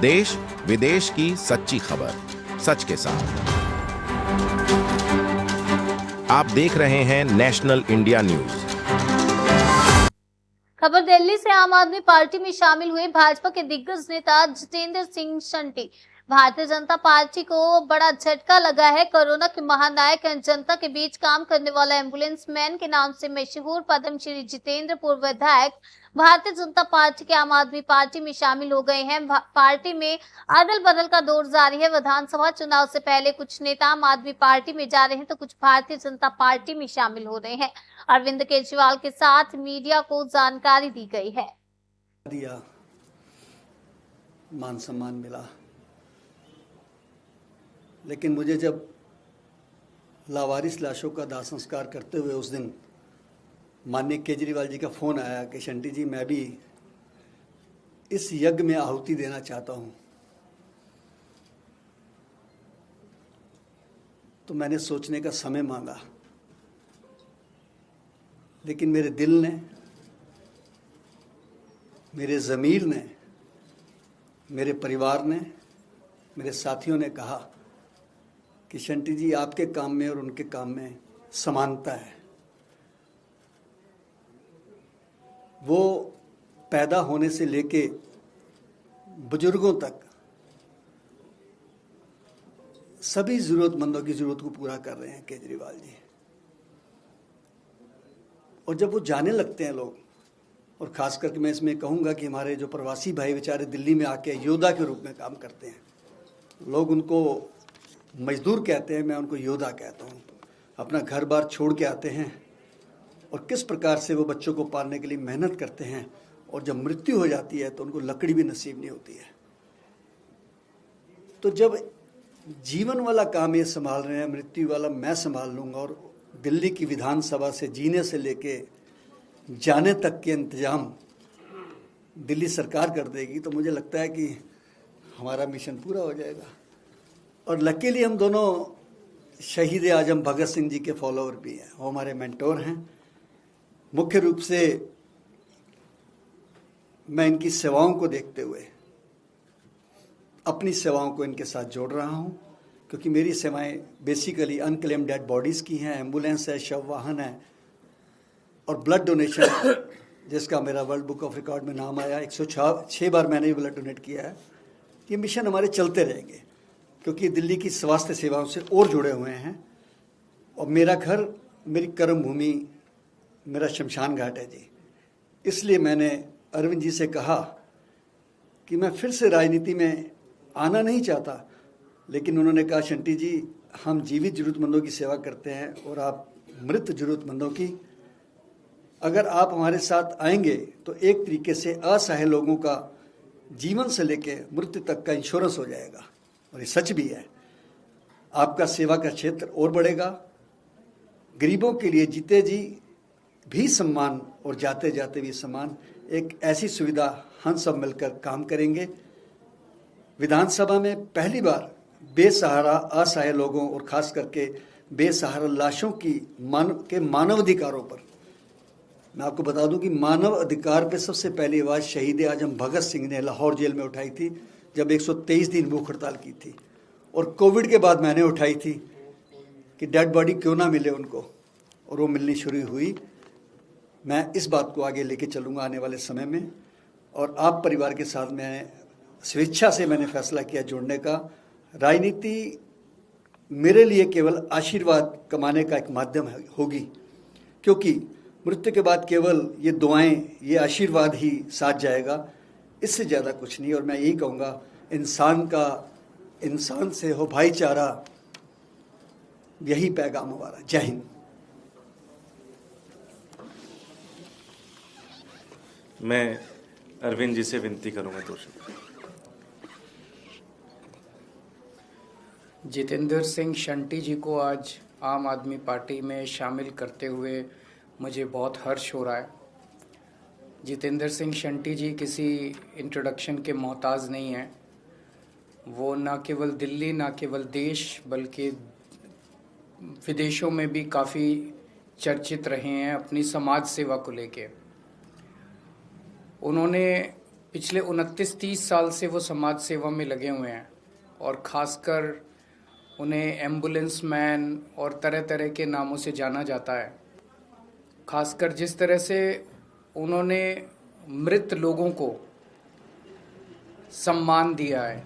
देश विदेश की सच्ची खबर सच के साथ। आप देख रहे हैं नेशनल इंडिया न्यूज। खबर दिल्ली से। आम आदमी पार्टी में शामिल हुए भाजपा के दिग्गज नेता जितेंद्र सिंह शंटी। भारतीय जनता पार्टी को बड़ा झटका लगा है। कोरोना के महानायक जनता के बीच काम करने वाला एम्बुलेंस मैन के नाम से मशहूर पद्मश्री जितेंद्र पूर्व विधायक भारतीय जनता पार्टी के आम आदमी पार्टी में शामिल हो गए हैं। पार्टी में अदल बदल का दौर जारी है। विधानसभा चुनाव से पहले कुछ नेता आम आदमी पार्टी में जा रहे हैं तो कुछ भारतीय जनता पार्टी में शामिल हो रहे हैं। अरविंद केजरीवाल के साथ मीडिया को जानकारी दी गई है। दिया मान सम्मान मिला, लेकिन मुझे जब लावारिस लाशों का दाह संस्कार करते हुए उस दिन माननीय केजरीवाल जी का फ़ोन आया कि शंटी जी मैं भी इस यज्ञ में आहुति देना चाहता हूं, तो मैंने सोचने का समय मांगा। लेकिन मेरे दिल ने, मेरे ज़मीर ने, मेरे परिवार ने, मेरे साथियों ने कहा कि शंटी जी आपके काम में और उनके काम में समानता है। वो पैदा होने से लेके बुजुर्गों तक सभी ज़रूरतमंदों की ज़रूरत को पूरा कर रहे हैं केजरीवाल जी। और जब वो जाने लगते हैं लोग, और ख़ास करके मैं इसमें कहूँगा कि हमारे जो प्रवासी भाई बेचारे दिल्ली में आके योद्धा के रूप में काम करते हैं, लोग उनको मजदूर कहते हैं, मैं उनको योद्धा कहता हूँ। अपना घर बार छोड़ के आते हैं और किस प्रकार से वो बच्चों को पालने के लिए मेहनत करते हैं, और जब मृत्यु हो जाती है तो उनको लकड़ी भी नसीब नहीं होती है। तो जब जीवन वाला काम ये संभाल रहे हैं, मृत्यु वाला मैं संभाल लूँगा, और दिल्ली की विधानसभा से जीने से लेके जाने तक के इंतजाम दिल्ली सरकार कर देगी, तो मुझे लगता है कि हमारा मिशन पूरा हो जाएगा। और लकीली हम दोनों शहीद आजम भगत सिंह जी के फॉलोअर भी हैं, वो हमारे मेंटोर हैं। मुख्य रूप से मैं इनकी सेवाओं को देखते हुए अपनी सेवाओं को इनके साथ जोड़ रहा हूं, क्योंकि मेरी सेवाएं बेसिकली अनक्लेम्ड डेड बॉडीज़ की हैं, एम्बुलेंस है, शव वाहन है, और ब्लड डोनेशन जिसका मेरा वर्ल्ड बुक ऑफ रिकॉर्ड में नाम आया। 106 बार मैंने ब्लड डोनेट किया है। ये मिशन हमारे चलते रहेंगे, क्योंकि दिल्ली की स्वास्थ्य सेवाओं से और जुड़े हुए हैं। और मेरा घर, मेरी कर्म भूमि, मेरा शमशान घाट है जी। इसलिए मैंने अरविंद जी से कहा कि मैं फिर से राजनीति में आना नहीं चाहता, लेकिन उन्होंने कहा शंटी जी हम जीवित ज़रूरतमंदों की सेवा करते हैं और आप मृत ज़रूरतमंदों की। अगर आप हमारे साथ आएंगे तो एक तरीके से असहाय लोगों का जीवन से लेके मृत्यु तक का इंश्योरेंस हो जाएगा। और ये सच भी है। आपका सेवा का क्षेत्र और बढ़ेगा। गरीबों के लिए जीते जी भी सम्मान और जाते जाते भी सम्मान, एक ऐसी सुविधा हम सब मिलकर काम करेंगे। विधानसभा में पहली बार बेसहारा असहाय लोगों और खास करके बेसहारा लाशों की मानवाधिकारों पर, मैं आपको बता दूं कि मानव अधिकार पे सबसे पहली आवाज़ शहीद आजम भगत सिंह ने लाहौर जेल में उठाई थी, जब 123 दिन भूख हड़ताल की थी। और कोविड के बाद मैंने उठाई थी कि डेड बॉडी क्यों ना मिले उनको, और वो मिलनी शुरू हुई। मैं इस बात को आगे लेके चलूँगा आने वाले समय में। और आप परिवार के साथ मैं स्वेच्छा से मैंने फैसला किया जुड़ने का। राजनीति मेरे लिए केवल आशीर्वाद कमाने का एक माध्यम होगी, क्योंकि मृत्यु के बाद केवल ये दुआएं, ये आशीर्वाद ही साथ जाएगा, इससे ज़्यादा कुछ नहीं। और मैं यही कहूँगा, इंसान से हो भाईचारा, यही पैगाम हमारा। जय हिंद। मैं अरविंद जी से विनती करूँगा तो जितेंद्र सिंह शंटी जी को आज आम आदमी पार्टी में शामिल करते हुए मुझे बहुत हर्ष हो रहा है। जितेंद्र सिंह शंटी जी किसी इंट्रोडक्शन के मोहताज नहीं हैं। वो न केवल दिल्ली, न केवल देश, बल्कि विदेशों में भी काफ़ी चर्चित रहे हैं अपनी समाज सेवा को लेके। उन्होंने पिछले 29-30 साल से वो समाज सेवा में लगे हुए हैं और ख़ासकर उन्हें एम्बुलेंस मैन और तरह तरह के नामों से जाना जाता है। खासकर जिस तरह से उन्होंने मृत लोगों को सम्मान दिया है,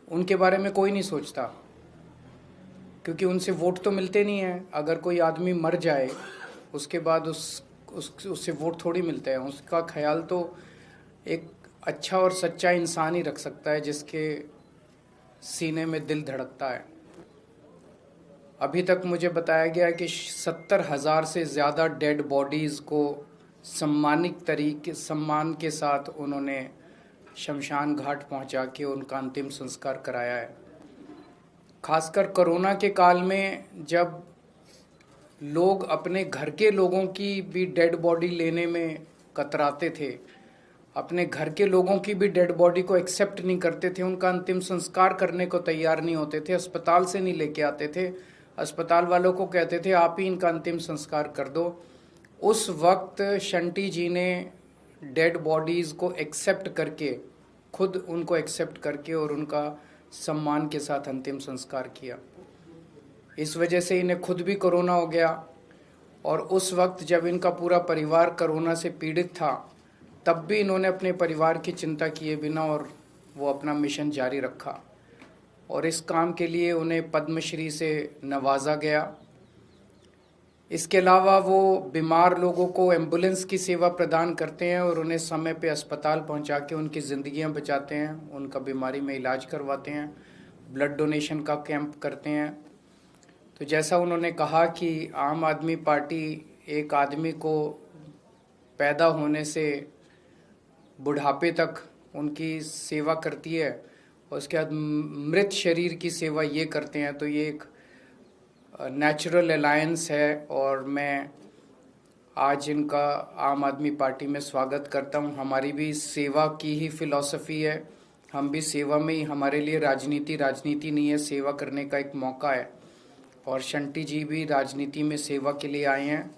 उनके बारे में कोई नहीं सोचता, क्योंकि उनसे वोट तो मिलते नहीं हैं। अगर कोई आदमी मर जाए उसके बाद उससे वोट थोड़ी मिलते हैं। उसका ख्याल तो एक अच्छा और सच्चा इंसान ही रख सकता है जिसके सीने में दिल धड़कता है। अभी तक मुझे बताया गया है कि 70,000 से ज़्यादा डेड बॉडीज़ को सम्मान के साथ उन्होंने शमशान घाट पहुंचा के उनका अंतिम संस्कार कराया है। खासकर कोरोना के काल में जब लोग अपने घर के लोगों की भी डेड बॉडी लेने में कतराते थे, अपने घर के लोगों की भी डेड बॉडी को एक्सेप्ट नहीं करते थे, उनका अंतिम संस्कार करने को तैयार नहीं होते थे, अस्पताल से नहीं लेके आते थे, अस्पताल वालों को कहते थे आप ही इनका अंतिम संस्कार कर दो। उस वक्त शंटी जी ने डेड बॉडीज़ को एक्सेप्ट करके, खुद उनको एक्सेप्ट करके और उनका सम्मान के साथ अंतिम संस्कार किया। इस वजह से इन्हें खुद भी कोरोना हो गया और उस वक्त जब इनका पूरा परिवार कोरोना से पीड़ित था तब भी इन्होंने अपने परिवार की चिंता किए बिना और वो अपना मिशन जारी रखा और इस काम के लिए उन्हें पद्मश्री से नवाजा गया। इसके अलावा वो बीमार लोगों को एम्बुलेंस की सेवा प्रदान करते हैं और उन्हें समय पे अस्पताल पहुंचा के उनकी ज़िंदगियां बचाते हैं, उनका बीमारी में इलाज करवाते हैं, ब्लड डोनेशन का कैंप करते हैं। तो जैसा उन्होंने कहा कि आम आदमी पार्टी एक आदमी को पैदा होने से बुढ़ापे तक उनकी सेवा करती है और उसके बाद मृत शरीर की सेवा ये करते हैं, तो ये एक नेचुरल अलायंस है और मैं आज इनका आम आदमी पार्टी में स्वागत करता हूं। हमारी भी सेवा की ही फिलॉसफी है, हम भी सेवा में ही, हमारे लिए राजनीति नहीं है, सेवा करने का एक मौका है। और शंटी जी भी राजनीति में सेवा के लिए आए हैं,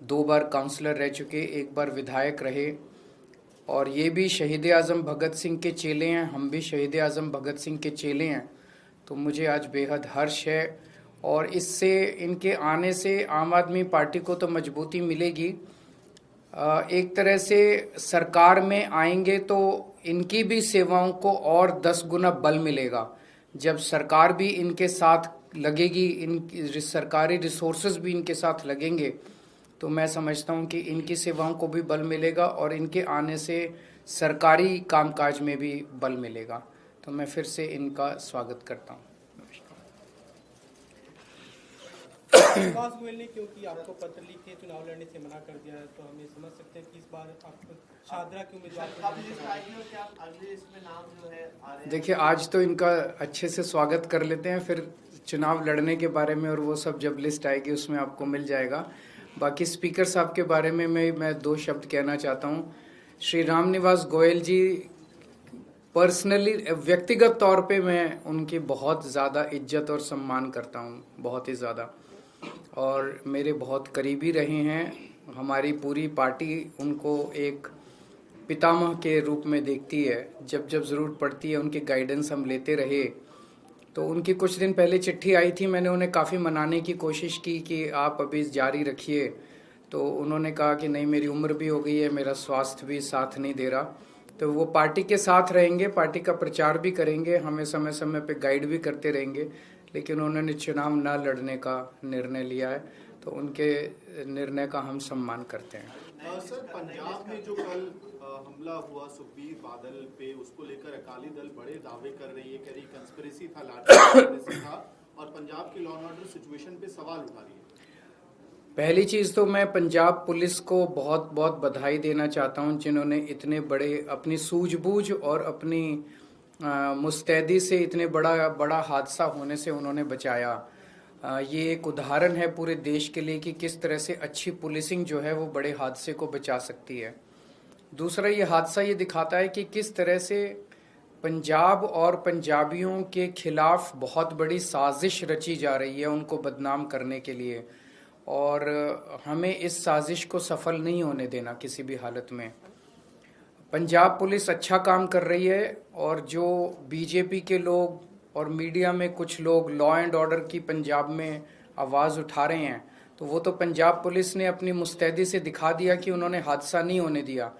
2 बार काउंसलर रह चुके, 1 बार विधायक रहे और ये भी शहीद आज़म भगत सिंह के चेले हैं, हम भी शहीद आज़म भगत सिंह के चेले हैं। तो मुझे आज बेहद हर्ष है और इससे, इनके आने से आम आदमी पार्टी को तो मजबूती मिलेगी। एक तरह से सरकार में आएंगे तो इनकी भी सेवाओं को और 10 गुना बल मिलेगा। जब सरकार भी इनके साथ लगेगी, इन सरकारी रिसोर्सेज भी इनके साथ लगेंगे, तो मैं समझता हूं कि इनकी सेवाओं को भी बल मिलेगा और इनके आने से सरकारी कामकाज में भी बल मिलेगा। तो मैं फिर से इनका स्वागत करता हूं। विकास गोयल ने क्योंकि आपको पत्र लिख के चुनाव लड़ने से मना कर दिया है, तो हम ये समझ सकते हैं कि इस बार आपको शाहदरा के उम्मीदवार देखिए, आज तो इनका अच्छे से स्वागत कर लेते हैं, फिर चुनाव लड़ने के बारे में और वो सब जब लिस्ट आएगी उसमें आपको मिल जाएगा। बाकी स्पीकर साहब के बारे में मैं 2 शब्द कहना चाहता हूँ। श्री रामनिवास गोयल जी, पर्सनली व्यक्तिगत तौर पे मैं उनकी बहुत ज़्यादा इज्जत और सम्मान करता हूँ, बहुत ही ज़्यादा, और मेरे बहुत करीबी रहे हैं। हमारी पूरी पार्टी उनको एक पितामह के रूप में देखती है, जब जब ज़रूरत पड़ती है उनकी गाइडेंस हम लेते रहे। तो उनकी कुछ दिन पहले चिट्ठी आई थी, मैंने उन्हें काफ़ी मनाने की कोशिश की कि आप अभी जारी रखिए, तो उन्होंने कहा कि नहीं, मेरी उम्र भी हो गई है, मेरा स्वास्थ्य भी साथ नहीं दे रहा। तो वो पार्टी के साथ रहेंगे, पार्टी का प्रचार भी करेंगे, हमें समय समय पे गाइड भी करते रहेंगे, लेकिन उन्होंने चुनाव न लड़ने का निर्णय लिया है, तो उनके निर्णय का हम सम्मान करते हैं। सर, पंजाब में जो कल हमला हुआ सुखबीर बादल पे, उसको लेकर अकाली दल बड़े दावे कर रही है, कह रही कंस्पिरेसी था, लाठी था और पंजाब की लॉ एंड ऑर्डर सिचुएशन पे सवाल उठा रही है। पहली चीज़ तो मैं पंजाब पुलिस को बहुत बहुत बधाई देना चाहता हूं, जिन्होंने इतने बड़े, अपनी सूझबूझ और अपनी मुस्तैदी से इतने बड़ा हादसा होने से उन्होंने बचाया। ये एक उदाहरण है पूरे देश के लिए कि किस तरह से अच्छी पुलिसिंग जो है वो बड़े हादसे को बचा सकती है। दूसरा, ये हादसा ये दिखाता है कि किस तरह से पंजाब और पंजाबियों के खिलाफ बहुत बड़ी साजिश रची जा रही है उनको बदनाम करने के लिए, और हमें इस साजिश को सफल नहीं होने देना किसी भी हालत में। पंजाब पुलिस अच्छा काम कर रही है और जो बीजेपी के लोग और मीडिया में कुछ लोग लॉ एंड ऑर्डर की पंजाब में आवाज़ उठा रहे हैं, तो वो तो पंजाब पुलिस ने अपनी मुस्तैदी से दिखा दिया कि उन्होंने हादसा नहीं होने दिया।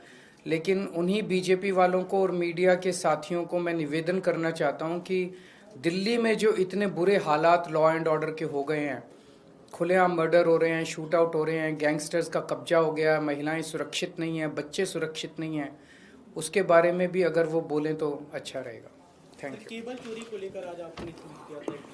लेकिन उन्हीं बीजेपी वालों को और मीडिया के साथियों को मैं निवेदन करना चाहता हूं कि दिल्ली में जो इतने बुरे हालात लॉ एंड ऑर्डर के हो गए हैं, खुलेआम मर्डर हो रहे हैं, शूट आउट हो रहे हैं, गैंगस्टर्स का कब्जा हो गया, महिलाएं सुरक्षित नहीं हैं, बच्चे सुरक्षित नहीं हैं, उसके बारे में भी अगर वो बोलें तो अच्छा रहेगा। Thank you. केबल चोरी को लेकर आज आपने ट्वीट किया था कि